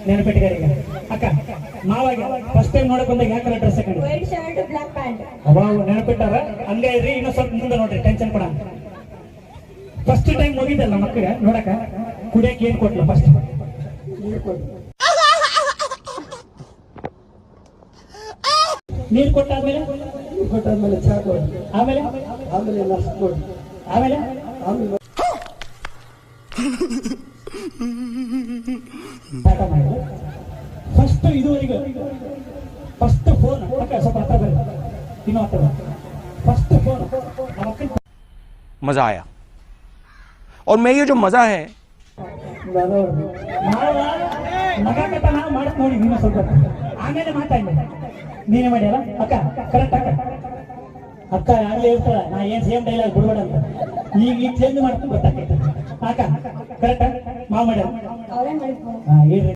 ನೆನಪಿಟ್ಟಿಗಾರೀಗ ಅಕ್ಕ ಮಾವಾಗ first time ನೋಡಕ್ ಬಂದಾಗ ಯಾವ ಕಲರ್ ಡ್ರೆಸ್ ಹಾಕೊಂಡ್ರಿ? White shirt black pant. ಅವಾಗ ನೆನಪಿಟ್ಟಾರ ಹಂಗೆ ಇದ್ರಿ. ಇನ್ನೂ ಸ್ವಲ್ಪ ಮುಂದೆ ನೋಡ್ರಿ, ಟೆನ್ಷನ್ ಕೊಡ. ಫಸ್ಟ್ ಟೈಮ್ ಹೋಗಿದ್ದಲ್ಲ ಮಕ್ಕಳಿಗೆ ನೋಡಕ, ಕುಡಿಯಕ್ಕೆ ಏನ್ ಕೊಟ್ಲ? ಫಸ್ಟ್ ನೀರು ಕೊಟ್ಟಾದ್ಮೇಲೆ ಚಾ ಕೊಡಿ, ಆಮೇಲೆ ಆಮೇಲೆ ನಷ್ಟ ಕೊಡಿ, ಆಮೇಲೆ ಆಮೇಲೆ ಫಸ್ಟ್ ಇದುವರೆಗೂ ಫಸ್ಟ್ ಫೋನ್ ಸ್ವಲ್ಪ ಹತ್ರ ಬರಿ, ಇನ್ನೂ ಹತ್ರ ಫಸ್ಟ್ ಫೋನ್ मजा आया और मैं ये जो मजा है ನಗಾಕತ್ತ ನಾವು ಮಾಡಕ್ ನೋಡಿ. ನೀನು ಸ್ವಲ್ಪ ಆಮೇಲೆ ಮಾತಾಡಿ ನೀನೇ ಮಾಡಿ ಅಲ್ಲ ಅಕ್ಕ. ಕರೆಕ್ಟ್ ಅಕ್ಕ. ಅಕ್ಕ ಆಗ್ಲೇ ಇರ್ತಾಳ, ನಾ ಏನ್ ಸೇಮ್ ಡೈಲಾಗ್ ಬಿಡ್ಬೇಡ ಅಂತ. ಈಗ ಚೇಂಜ್ ಮಾಡ್ಕೊಂಡು ಗೊತ್ತಾಗ್ತೈತೆ ಅಕ್ಕ. ಕರೆಕ್ಟ್ ಮಾವ ಮಾಡ್ಯಾರ. ಅವರೇ ಮಾಡಿದ್ರು. ಹೇಳ್ರಿ.